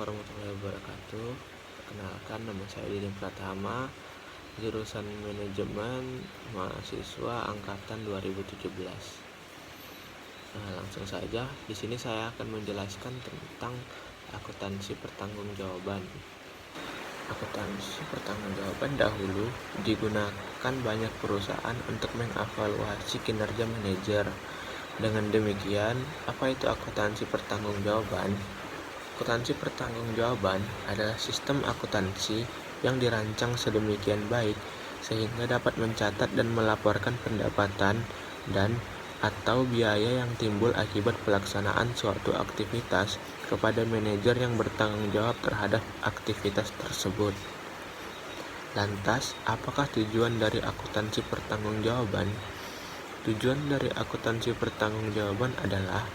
warahmatullahi wabarakatuh. Perkenalkan, nama saya Dini Pratama, jurusan Manajemen, mahasiswa angkatan 2017. Langsung saja, di sini saya akan menjelaskan tentang akuntansi pertanggungjawaban. Akuntansi pertanggungjawaban dahulu digunakan banyak perusahaan untuk mengevaluasi kinerja manajer. Dengan demikian, apa itu akuntansi pertanggungjawaban? Akuntansi pertanggungjawaban adalah sistem akuntansi yang dirancang sedemikian baik sehingga dapat mencatat dan melaporkan pendapatan dan atau biaya yang timbul akibat pelaksanaan suatu aktivitas kepada manajer yang bertanggung jawab terhadap aktivitas tersebut. Lantas, apakah tujuan dari akuntansi pertanggungjawaban? Tujuan dari akuntansi pertanggungjawaban adalah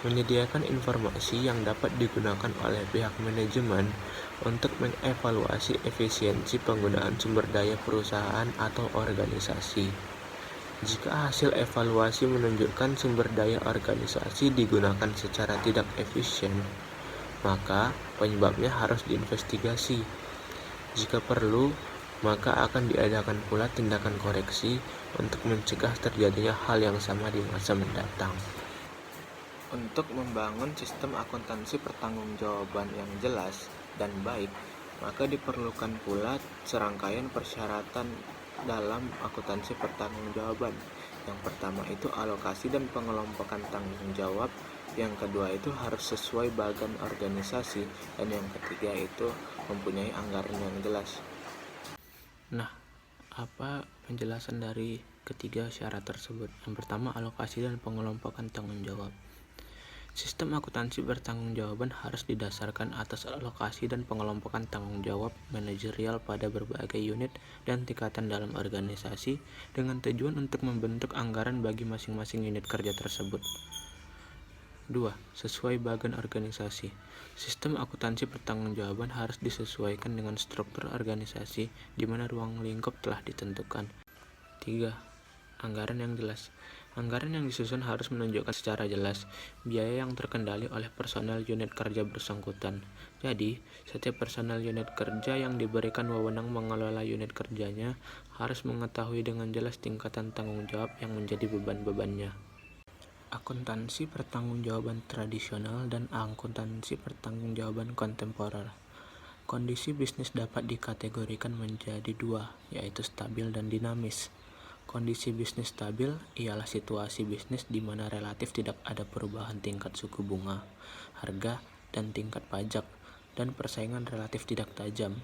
menyediakan informasi yang dapat digunakan oleh pihak manajemen untuk mengevaluasi efisiensi penggunaan sumber daya perusahaan atau organisasi. Jika hasil evaluasi menunjukkan sumber daya organisasi digunakan secara tidak efisien, maka penyebabnya harus diinvestigasi. Jika perlu, maka akan diadakan pula tindakan koreksi untuk mencegah terjadinya hal yang sama di masa mendatang. Untuk membangun sistem akuntansi pertanggungjawaban yang jelas dan baik, maka diperlukan pula serangkaian persyaratan dalam akuntansi pertanggungjawaban. Yang pertama itu alokasi dan pengelompokan tanggung jawab. Yang kedua itu harus sesuai bagan organisasi, dan yang ketiga itu mempunyai anggaran yang jelas. Nah, apa penjelasan dari ketiga syarat tersebut? Yang pertama, alokasi dan pengelompokan tanggung jawab. Sistem akuntansi pertanggungjawaban harus didasarkan atas alokasi dan pengelompokan tanggung jawab manajerial pada berbagai unit dan tingkatan dalam organisasi dengan tujuan untuk membentuk anggaran bagi masing-masing unit kerja tersebut. 2. Sesuai bagan organisasi. Sistem akuntansi pertanggungjawaban harus disesuaikan dengan struktur organisasi di mana ruang lingkup telah ditentukan. 3. Anggaran yang jelas. Anggaran yang disusun harus menunjukkan secara jelas biaya yang terkendali oleh personel unit kerja bersangkutan. Jadi, setiap personel unit kerja yang diberikan wewenang mengelola unit kerjanya harus mengetahui dengan jelas tingkatan tanggung jawab yang menjadi beban-bebannya. Akuntansi pertanggungjawaban tradisional dan akuntansi pertanggungjawaban kontemporer. Kondisi bisnis dapat dikategorikan menjadi dua, yaitu stabil dan dinamis. Kondisi bisnis stabil ialah situasi bisnis di mana relatif tidak ada perubahan tingkat suku bunga, harga, dan tingkat pajak, dan persaingan relatif tidak tajam.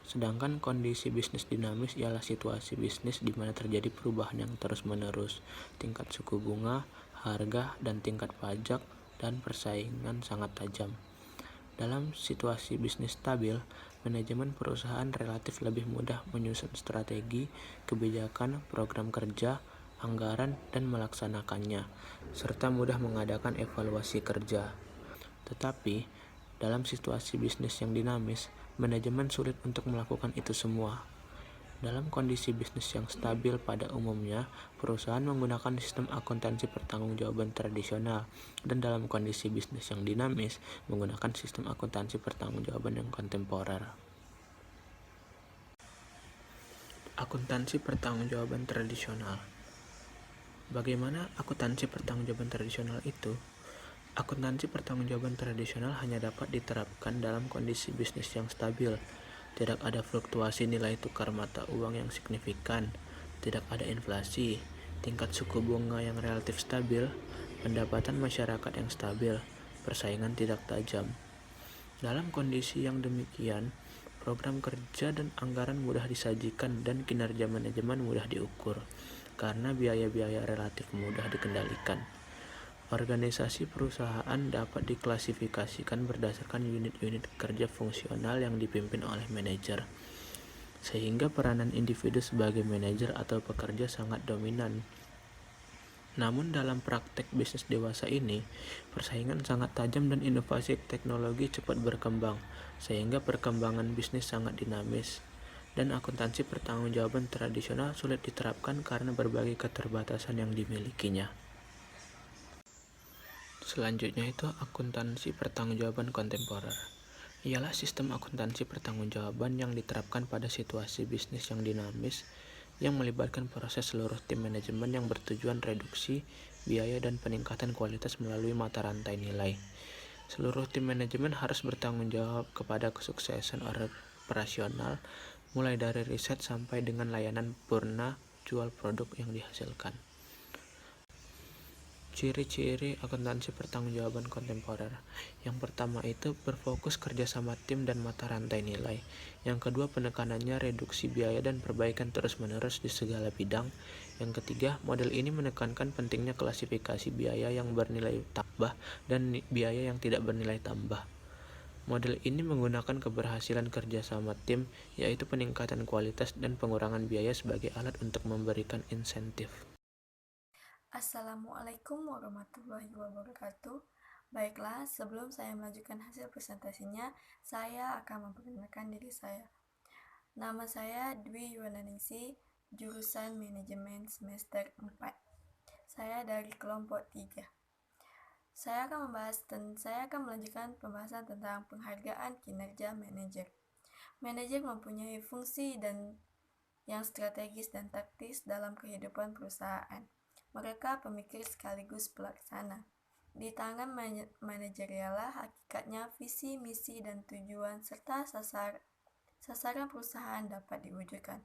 Sedangkan kondisi bisnis dinamis ialah situasi bisnis di mana terjadi perubahan yang terus-menerus, tingkat suku bunga, harga, dan tingkat pajak, dan persaingan sangat tajam. Dalam situasi bisnis stabil, manajemen perusahaan relatif lebih mudah menyusun strategi, kebijakan, program kerja, anggaran, dan melaksanakannya, serta mudah mengadakan evaluasi kerja. Tetapi, dalam situasi bisnis yang dinamis, manajemen sulit untuk melakukan itu semua. Dalam kondisi bisnis yang stabil pada umumnya, perusahaan menggunakan sistem akuntansi pertanggungjawaban tradisional, dan dalam kondisi bisnis yang dinamis, menggunakan sistem akuntansi pertanggungjawaban yang kontemporer. Akuntansi pertanggungjawaban tradisional. Bagaimana akuntansi pertanggungjawaban tradisional itu? Akuntansi pertanggungjawaban tradisional hanya dapat diterapkan dalam kondisi bisnis yang stabil. Tidak ada fluktuasi nilai tukar mata uang yang signifikan, tidak ada inflasi, tingkat suku bunga yang relatif stabil, pendapatan masyarakat yang stabil, persaingan tidak tajam. Dalam kondisi yang demikian, program kerja dan anggaran mudah disajikan dan kinerja manajemen mudah diukur, karena biaya-biaya relatif mudah dikendalikan. Organisasi perusahaan dapat diklasifikasikan berdasarkan unit-unit kerja fungsional yang dipimpin oleh manajer, sehingga peranan individu sebagai manajer atau pekerja sangat dominan. Namun dalam praktek bisnis dewasa ini, persaingan sangat tajam dan inovasi teknologi cepat berkembang, sehingga perkembangan bisnis sangat dinamis. Dan akuntansi pertanggungjawaban tradisional sulit diterapkan karena berbagai keterbatasan yang dimilikinya. Selanjutnya itu akuntansi pertanggungjawaban kontemporer. ialah sistem akuntansi pertanggungjawaban yang diterapkan pada situasi bisnis yang dinamis yang melibatkan proses seluruh tim manajemen yang bertujuan reduksi biaya dan peningkatan kualitas melalui mata rantai nilai. Seluruh tim manajemen harus bertanggung jawab kepada kesuksesan operasional, mulai dari riset sampai dengan layanan purna jual produk yang dihasilkan. Ciri-ciri akuntansi pertanggungjawaban kontemporer. Yang pertama itu berfokus kerjasama tim dan mata rantai nilai. Yang kedua, penekanannya reduksi biaya dan perbaikan terus-menerus di segala bidang. Yang ketiga, model ini menekankan pentingnya klasifikasi biaya yang bernilai tambah dan biaya yang tidak bernilai tambah. Model ini menggunakan keberhasilan kerjasama tim, yaitu peningkatan kualitas dan pengurangan biaya sebagai alat untuk memberikan insentif. Assalamualaikum warahmatullahi wabarakatuh. Baiklah, sebelum saya melanjutkan hasil presentasinya, saya akan memperkenalkan diri saya. Nama saya Dwi Yuwananingsi, jurusan Manajemen semester 4. Saya dari kelompok 3. Saya akan melanjutkan pembahasan tentang penghargaan kinerja manajer. Manajer mempunyai fungsi yang strategis dan taktis dalam kehidupan perusahaan. Mereka pemikir sekaligus pelaksana. Di tangan manajerialah hakikatnya visi, misi, dan tujuan serta sasaran perusahaan dapat diwujudkan.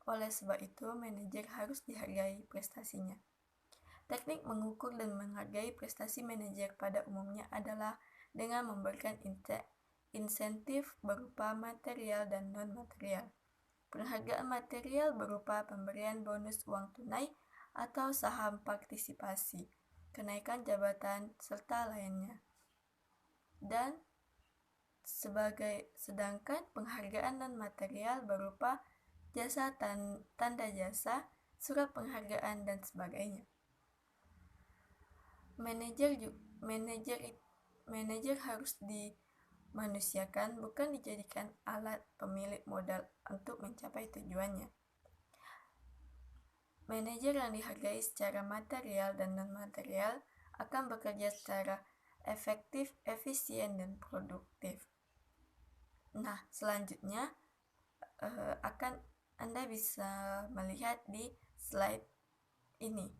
Oleh sebab itu, manajer harus dihargai prestasinya. Teknik mengukur dan menghargai prestasi manajer pada umumnya adalah dengan memberikan insentif berupa material dan non-material. Penghargaan material berupa pemberian bonus uang tunai atau saham partisipasi, kenaikan jabatan, serta lainnya. Dan sedangkan penghargaan non-material berupa jasa tanda jasa, surat penghargaan, dan sebagainya. Manajer harus dimanusiakan, bukan dijadikan alat pemilik modal untuk mencapai tujuannya. Manajer yang dihargai secara material dan non-material akan bekerja secara efektif, efisien, dan produktif. Nah, selanjutnya akan Anda bisa melihat di slide ini.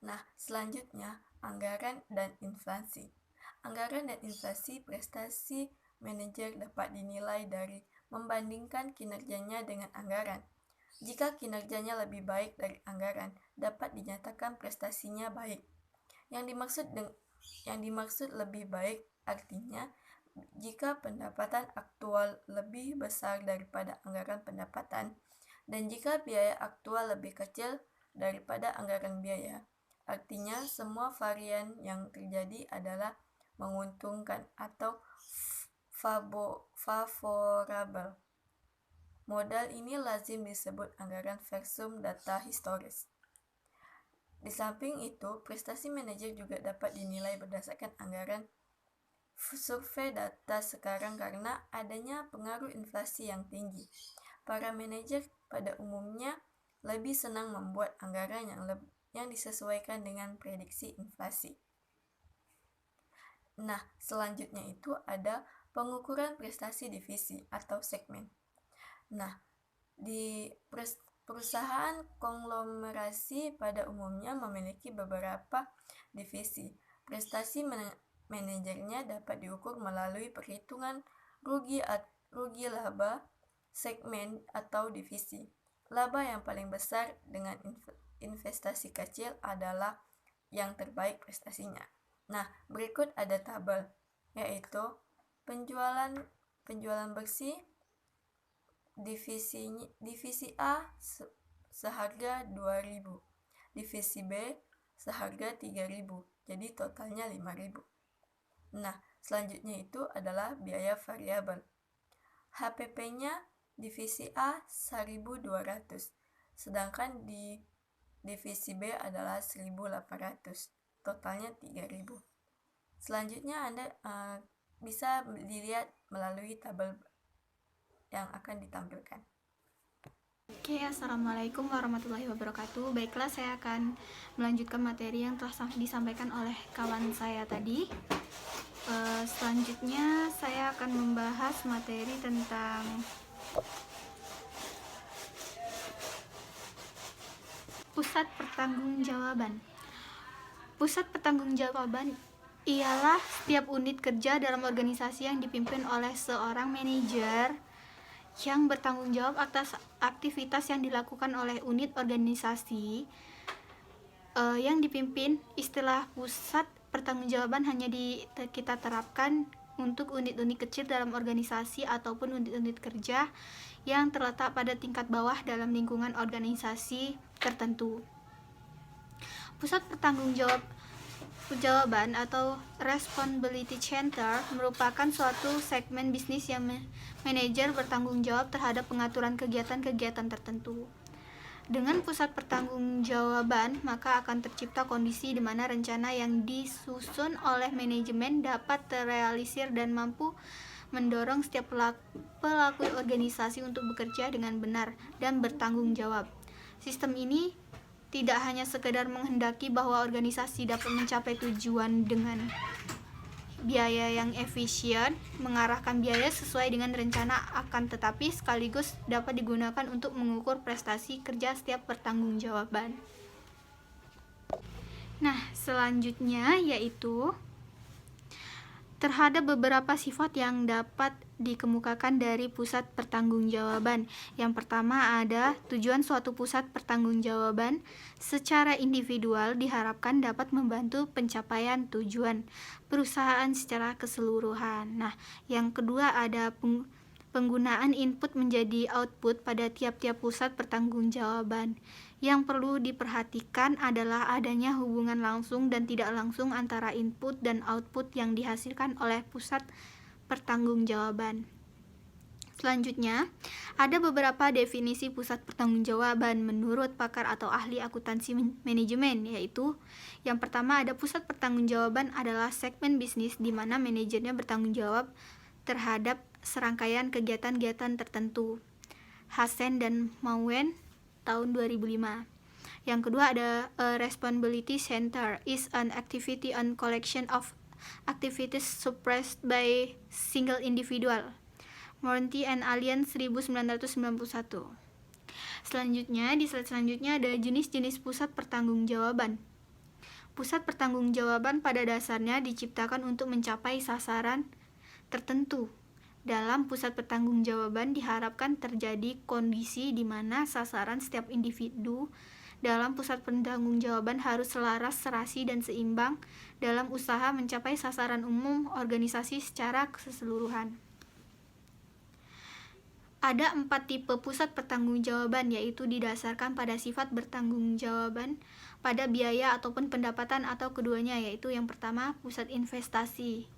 Nah, selanjutnya anggaran dan inflasi. Anggaran dan inflasi prestasi manajer dapat dinilai dari membandingkan kinerjanya dengan anggaran. Jika kinerjanya lebih baik dari anggaran, dapat dinyatakan prestasinya baik. Yang dimaksud lebih baik artinya jika pendapatan aktual lebih besar daripada anggaran pendapatan, dan jika biaya aktual lebih kecil daripada anggaran biaya, artinya semua varian yang terjadi adalah menguntungkan atau favorable. Modal ini lazim disebut anggaran versum data historis. Di samping itu, prestasi manajer juga dapat dinilai berdasarkan anggaran survei data sekarang karena adanya pengaruh inflasi yang tinggi. Para manajer pada umumnya lebih senang membuat anggaran yang disesuaikan dengan prediksi inflasi. Nah, selanjutnya itu ada pengukuran prestasi divisi atau segmen. Nah, di perusahaan konglomerasi pada umumnya memiliki beberapa divisi. Prestasi manajernya dapat diukur melalui perhitungan rugi laba segmen atau divisi. Laba yang paling besar dengan investasi kecil adalah yang terbaik prestasinya. Nah, berikut ada tabel, yaitu penjualan bersih. Divisi A seharga 2.000, divisi B seharga 3.000, jadi totalnya 5.000. Nah, selanjutnya itu adalah biaya variabel. HPP-nya divisi A 1.200, sedangkan di divisi B adalah 1.800, totalnya 3.000. Selanjutnya Anda bisa dilihat melalui tabel yang akan ditampilkan. Oke, assalamualaikum warahmatullahi wabarakatuh. Baiklah, saya akan melanjutkan materi yang telah disampaikan oleh kawan saya tadi. Selanjutnya saya akan membahas materi tentang pusat pertanggungjawaban. Pusat pertanggungjawaban ialah setiap unit kerja dalam organisasi yang dipimpin oleh seorang manajer yang bertanggung jawab atas aktivitas yang dilakukan oleh unit organisasi yang dipimpin. Istilah pusat pertanggungjawaban hanya kita terapkan untuk unit-unit kecil dalam organisasi ataupun unit-unit kerja yang terletak pada tingkat bawah dalam lingkungan organisasi tertentu. Pusat pertanggungjawaban atau responsibility center merupakan suatu segmen bisnis yang manajer bertanggung jawab terhadap pengaturan kegiatan-kegiatan tertentu. Dengan pusat pertanggungjawaban, maka akan tercipta kondisi di mana rencana yang disusun oleh manajemen dapat terrealisir dan mampu mendorong setiap pelaku organisasi untuk bekerja dengan benar dan bertanggung jawab. Sistem ini tidak hanya sekedar menghendaki bahwa organisasi dapat mencapai tujuan dengan biaya yang efisien, mengarahkan biaya sesuai dengan rencana, akan tetapi sekaligus dapat digunakan untuk mengukur prestasi kerja setiap pertanggungjawaban. Nah, selanjutnya yaitu terhadap beberapa sifat yang dapat dikemukakan dari pusat pertanggungjawaban. Yang pertama ada tujuan suatu pusat pertanggungjawaban secara individual diharapkan dapat membantu pencapaian tujuan perusahaan secara keseluruhan. Nah, yang kedua ada penggunaan input menjadi output pada tiap-tiap pusat pertanggungjawaban. Yang perlu diperhatikan adalah adanya hubungan langsung dan tidak langsung antara input dan output yang dihasilkan oleh pusat pertanggungjawaban. Selanjutnya, ada beberapa definisi pusat pertanggungjawaban menurut pakar atau ahli akuntansi manajemen, yaitu yang pertama ada pusat pertanggungjawaban adalah segmen bisnis di mana manajernya bertanggung jawab terhadap serangkaian kegiatan-kegiatan tertentu. Hassen dan Mauen tahun 2005. Yang kedua ada responsibility center is an activity and collection of activities suppressed by single individual. Morty and Alien 1991. Selanjutnya, di slide selanjutnya ada jenis-jenis pusat pertanggungjawaban. Pusat pertanggungjawaban pada dasarnya diciptakan untuk mencapai sasaran tertentu. Dalam pusat pertanggungjawaban diharapkan terjadi kondisi di mana sasaran setiap individu dalam pusat pertanggungjawaban harus selaras, serasi, dan seimbang dalam usaha mencapai sasaran umum organisasi secara keseluruhan. Ada 4 tipe pusat pertanggungjawaban, yaitu didasarkan pada sifat bertanggungjawaban pada biaya ataupun pendapatan atau keduanya, yaitu yang pertama pusat investasi,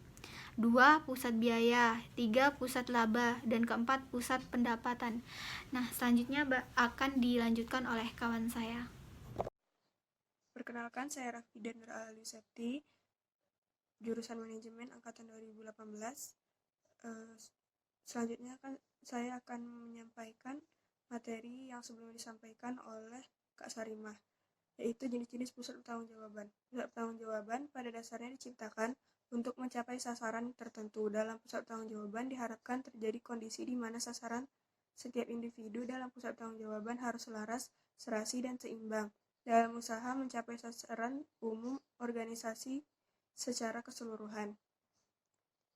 2 pusat biaya, 3 pusat laba, dan keempat pusat pendapatan. Nah, selanjutnya akan dilanjutkan oleh kawan saya. Perkenalkan, saya Raffidan Nur Al-Yusefti, jurusan manajemen angkatan 2018. Selanjutnya saya akan menyampaikan materi yang sebelumnya disampaikan oleh Kak Sarimah, yaitu jenis-jenis pusat pertanggungjawaban. Pusat pertanggungjawaban pada dasarnya diciptakan untuk mencapai sasaran tertentu. Dalam pusat pertanggungjawaban diharapkan terjadi kondisi di mana sasaran setiap individu dalam pusat pertanggungjawaban harus selaras, serasi, dan seimbang dalam usaha mencapai sasaran umum organisasi secara keseluruhan.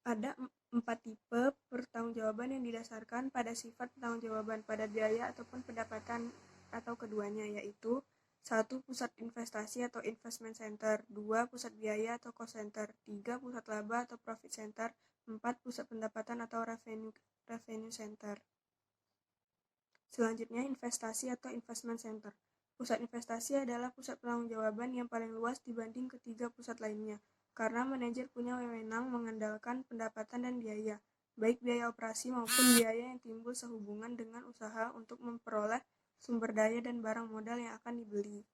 Ada 4 tipe pertanggungjawaban yang didasarkan pada sifat pertanggungjawaban pada biaya ataupun pendapatan atau keduanya, yaitu 1. Pusat investasi atau investment center, 2. Pusat biaya atau cost center, 3. Pusat laba atau profit center, 4. Pusat pendapatan atau revenue center. Selanjutnya, investasi atau investment center. Pusat investasi adalah pusat pertanggungjawaban yang paling luas dibanding ketiga pusat lainnya, karena manajer punya wewenang mengandalkan pendapatan dan biaya, baik biaya operasi maupun biaya yang timbul sehubungan dengan usaha untuk memperoleh sumber daya dan barang modal yang akan dibeli.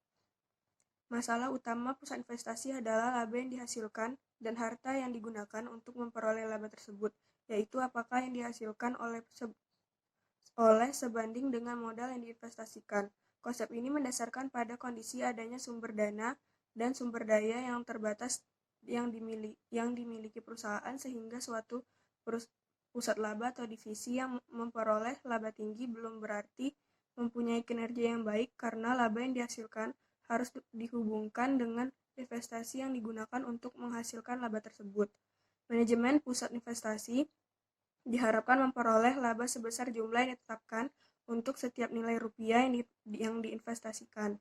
Masalah utama pusat investasi adalah laba yang dihasilkan dan harta yang digunakan untuk memperoleh laba tersebut, yaitu apakah yang dihasilkan oleh oleh sebanding dengan modal yang diinvestasikan. Konsep ini mendasarkan pada kondisi adanya sumber dana dan sumber daya yang terbatas yang dimiliki perusahaan, sehingga suatu pusat laba atau divisi yang memperoleh laba tinggi belum berarti mempunyai kinerja yang baik, karena laba yang dihasilkan harus dihubungkan dengan investasi yang digunakan untuk menghasilkan laba tersebut. Manajemen pusat investasi diharapkan memperoleh laba sebesar jumlah yang ditetapkan untuk setiap nilai rupiah yang diinvestasikan.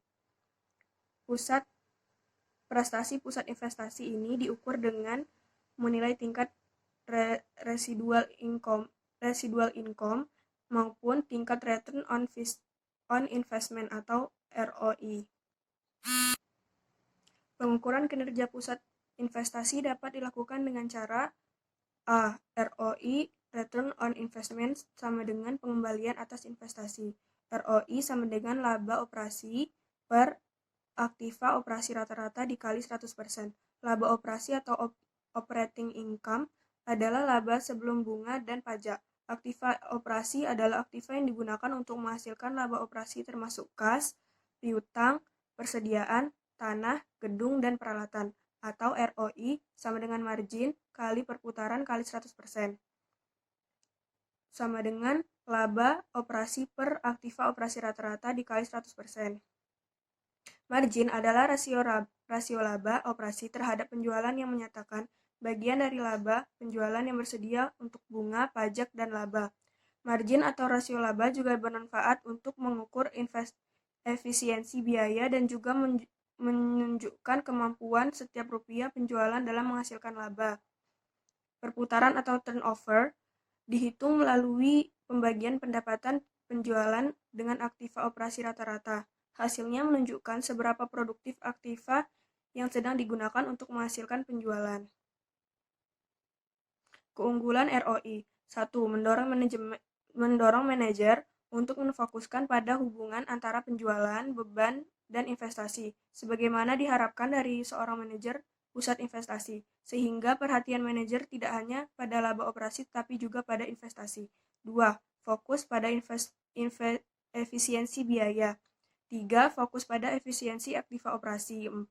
Prestasi pusat investasi ini diukur dengan menilai tingkat residual income maupun tingkat return on investment atau ROI. Pengukuran kinerja pusat investasi dapat dilakukan dengan cara A. ROI Return on Investment sama dengan pengembalian atas investasi. ROI sama dengan laba operasi per aktiva operasi rata-rata dikali 100%. Laba operasi atau operating income adalah laba sebelum bunga dan pajak. Aktiva operasi adalah aktiva yang digunakan untuk menghasilkan laba operasi termasuk kas, piutang, persediaan, tanah, gedung, dan peralatan. Atau ROI sama dengan margin kali perputaran kali 100%. Sama dengan laba operasi per aktiva operasi rata-rata dikali 100%. Margin adalah rasio laba operasi terhadap penjualan yang menyatakan bagian dari laba penjualan yang bersedia untuk bunga, pajak, dan laba. Margin atau rasio laba juga bermanfaat untuk mengukur efisiensi biaya dan juga menunjukkan kemampuan setiap rupiah penjualan dalam menghasilkan laba. Perputaran atau turnover dihitung melalui pembagian pendapatan penjualan dengan aktiva operasi rata-rata. Hasilnya menunjukkan seberapa produktif aktiva yang sedang digunakan untuk menghasilkan penjualan. Keunggulan ROI. 1. Mendorong manajer untuk memfokuskan pada hubungan antara penjualan, beban, dan investasi, sebagaimana diharapkan dari seorang manajer pusat investasi, sehingga perhatian manajer tidak hanya pada laba operasi tapi juga pada investasi. 2. Fokus pada efisiensi biaya. 3. Fokus pada efisiensi aktiva operasi. 4.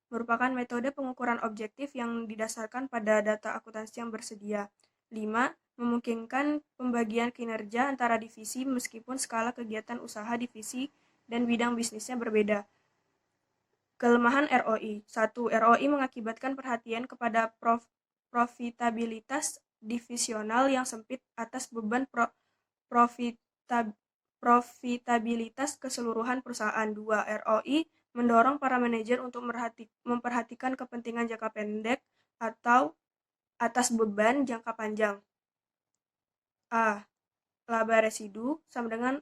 Merupakan metode pengukuran objektif yang didasarkan pada data akuntansi yang bersedia. 5. Memungkinkan pembagian kinerja antara divisi meskipun skala kegiatan usaha divisi dan bidang bisnisnya berbeda. Kelemahan ROI. 1. ROI mengakibatkan perhatian kepada profitabilitas divisional yang sempit atas beban profitabilitas keseluruhan perusahaan. 2. ROI mendorong para manajer untuk memperhatikan kepentingan jangka pendek atau atas beban jangka panjang. A. Laba residu sama dengan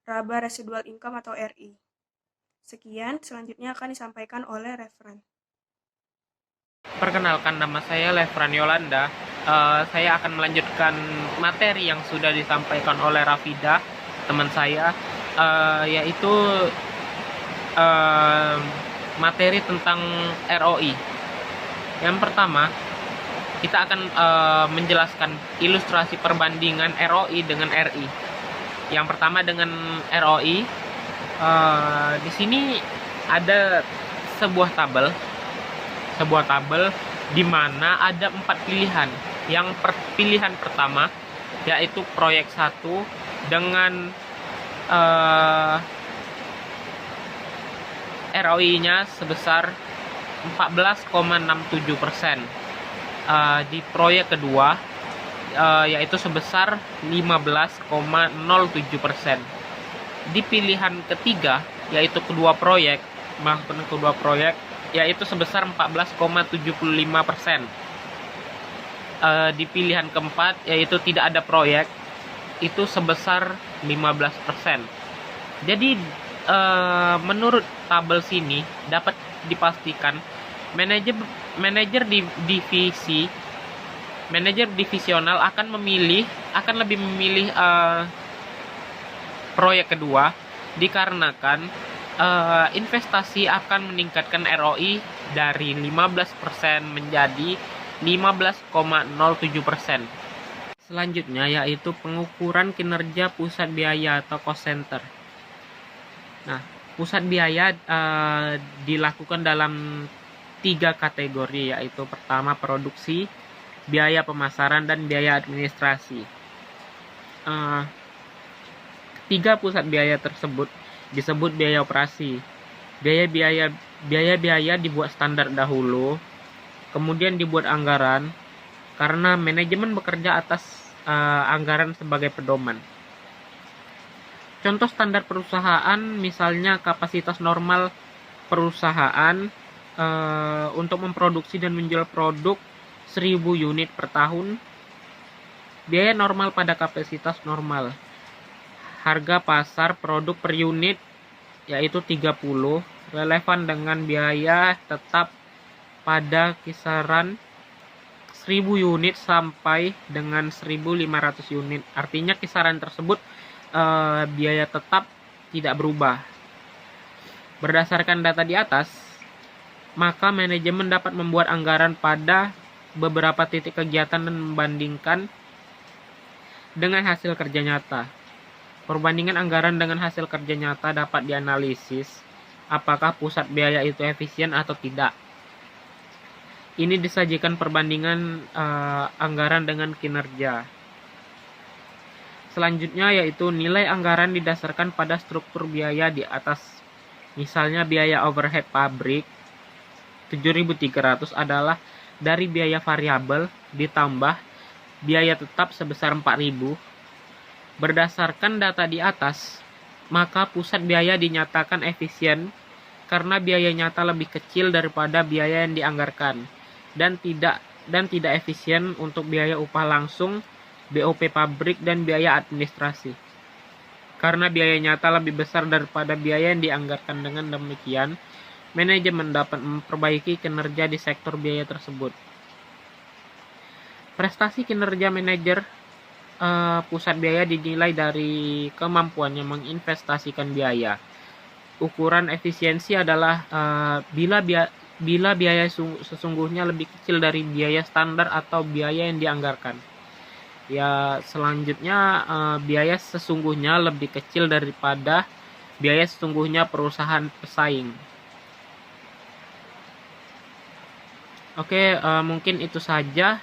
laba residual income atau RI. Sekian, selanjutnya akan disampaikan oleh Refran. Perkenalkan, nama saya Refran Yolanda. Saya akan melanjutkan materi yang sudah disampaikan oleh Rafida, teman saya, yaitu materi tentang ROI. Yang pertama, kita akan menjelaskan ilustrasi perbandingan ROI dengan RI. Yang pertama dengan ROI. Di sini ada sebuah tabel di mana ada 4 pilihan. Yang pilihan pertama yaitu proyek 1 dengan ROI-nya sebesar 14,67%. Di proyek kedua yaitu sebesar 15,07%. Di pilihan ketiga yaitu kedua proyek yaitu sebesar 14,75%. Di pilihan keempat yaitu tidak ada proyek itu sebesar 15%. Jadi menurut tabel sini dapat dipastikan manajer divisional akan lebih memilih proyek kedua dikarenakan investasi akan meningkatkan ROI dari 15% menjadi 15,07%. Selanjutnya yaitu pengukuran kinerja pusat biaya atau cost center. Nah, pusat biaya dilakukan dalam 3 kategori, yaitu pertama produksi, biaya pemasaran, dan biaya administrasi. Tiga pusat biaya tersebut disebut biaya operasi. Biaya dibuat standar dahulu, kemudian dibuat anggaran, karena manajemen bekerja atas anggaran sebagai pedoman. Contoh standar perusahaan, misalnya kapasitas normal perusahaan untuk memproduksi dan menjual produk 1000 unit per tahun. Biaya normal pada kapasitas normal. Harga pasar produk per unit yaitu 30, relevan dengan biaya tetap pada kisaran 1000 unit sampai dengan 1500 unit. Artinya kisaran tersebut biaya tetap tidak berubah. Berdasarkan data di atas, maka manajemen dapat membuat anggaran pada beberapa titik kegiatan dan membandingkan dengan hasil kerja nyata. Perbandingan anggaran dengan hasil kerja nyata dapat dianalisis apakah pusat biaya itu efisien atau tidak. Ini disajikan perbandingan anggaran dengan kinerja. Selanjutnya yaitu nilai anggaran didasarkan pada struktur biaya di atas. Misalnya biaya overhead pabrik 7.300 adalah dari biaya variabel ditambah biaya tetap sebesar 4.000. Berdasarkan data di atas, maka pusat biaya dinyatakan efisien karena biaya nyata lebih kecil daripada biaya yang dianggarkan, dan tidak efisien untuk biaya upah langsung, BOP pabrik, dan biaya administrasi. Karena biaya nyata lebih besar daripada biaya yang dianggarkan. Dengan demikian, manajemen dapat memperbaiki kinerja di sektor biaya tersebut. Prestasi kinerja manajer pusat biaya dinilai dari kemampuannya menginvestasikan biaya. Ukuran efisiensi adalah bila biaya sesungguhnya lebih kecil dari biaya standar atau biaya yang dianggarkan. Ya, selanjutnya biaya sesungguhnya lebih kecil daripada biaya sesungguhnya perusahaan pesaing. Oke, mungkin itu saja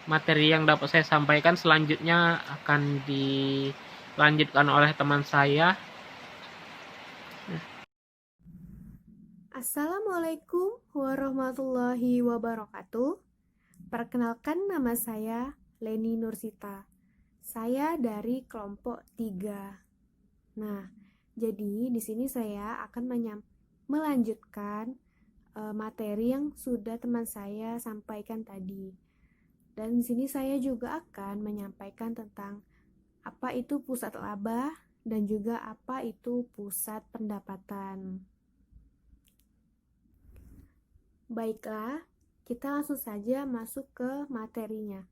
materi yang dapat saya sampaikan. Selanjutnya akan dilanjutkan oleh teman saya. Assalamualaikum warahmatullahi wabarakatuh. Perkenalkan, nama saya Leni Nursita. Saya dari kelompok 3. Nah, jadi di sini saya akan melanjutkan materi yang sudah teman saya sampaikan tadi. Dan di sini saya juga akan menyampaikan tentang apa itu pusat laba dan juga apa itu pusat pendapatan. Baiklah, kita langsung saja masuk ke materinya,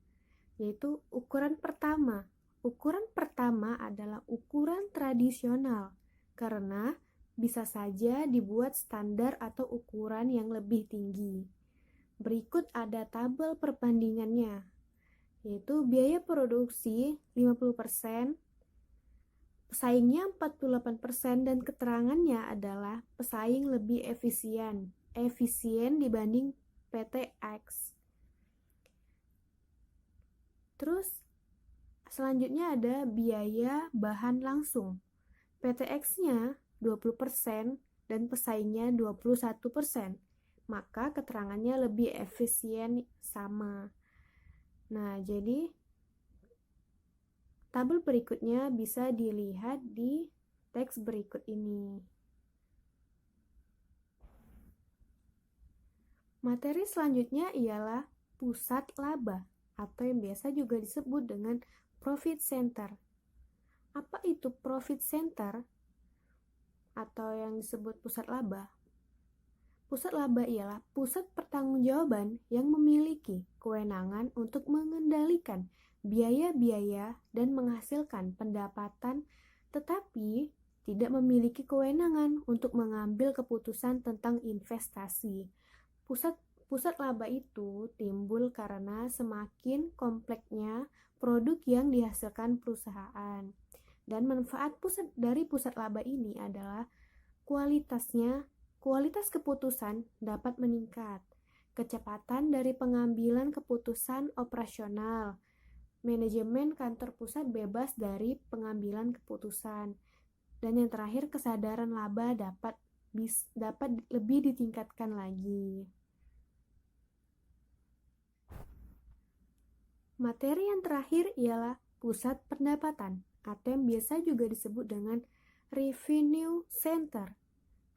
yaitu ukuran pertama. Ukuran pertama adalah ukuran tradisional, karena bisa saja dibuat standar atau ukuran yang lebih tinggi. Berikut ada tabel perbandingannya, yaitu biaya produksi 50%, pesaingnya 48%, dan keterangannya adalah pesaing lebih efisien dibanding PT X. Terus selanjutnya ada biaya bahan langsung. PT X-nya 20% dan pesaingnya 21%. Maka keterangannya lebih efisien sama. Nah, jadi tabel berikutnya bisa dilihat di teks berikut ini. Materi selanjutnya ialah pusat laba atau yang biasa juga disebut dengan profit center. Apa itu profit center atau yang disebut pusat laba? Pusat laba ialah pusat pertanggungjawaban yang memiliki kewenangan untuk mengendalikan biaya-biaya dan menghasilkan pendapatan, tetapi tidak memiliki kewenangan untuk mengambil keputusan tentang investasi. Pusat Pusat laba itu timbul karena semakin kompleksnya produk yang dihasilkan perusahaan. Dan manfaat dari pusat laba ini adalah kualitas keputusan dapat meningkat, kecepatan dari pengambilan keputusan operasional, manajemen kantor pusat bebas dari pengambilan keputusan, dan yang terakhir kesadaran laba dapat lebih ditingkatkan lagi. Materi yang terakhir ialah pusat pendapatan, atau yang biasa juga disebut dengan revenue center.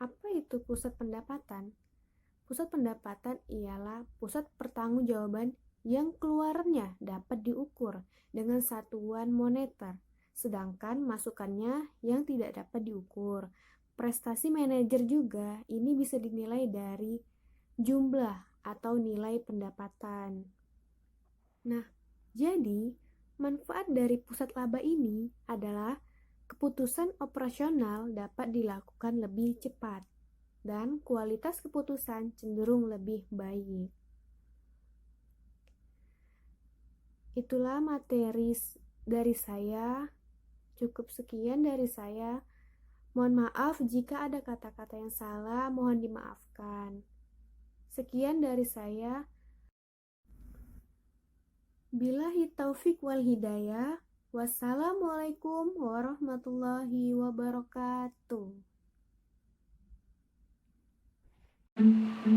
Apa itu pusat pendapatan? Pusat pendapatan ialah pusat pertanggungjawaban yang keluarannya dapat diukur dengan satuan moneter, sedangkan masukannya yang tidak dapat diukur. Prestasi manajer juga ini bisa dinilai dari jumlah atau nilai pendapatan. Nah, jadi manfaat dari pusat laba ini adalah keputusan operasional dapat dilakukan lebih cepat dan kualitas keputusan cenderung lebih baik. Itulah materi dari saya. Cukup sekian dari saya. Mohon maaf jika ada kata-kata yang salah, mohon dimaafkan. Sekian dari saya. Billahi taufik wal hidayah. Wassalamualaikum warahmatullahi wabarakatuh.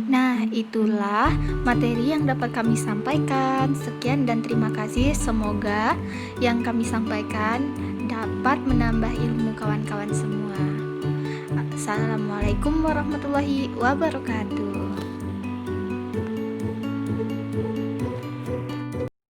Nah, itulah materi yang dapat kami sampaikan. Sekian dan terima kasih. Semoga yang kami sampaikan dapat menambah ilmu kawan-kawan semua. Assalamualaikum warahmatullahi wabarakatuh.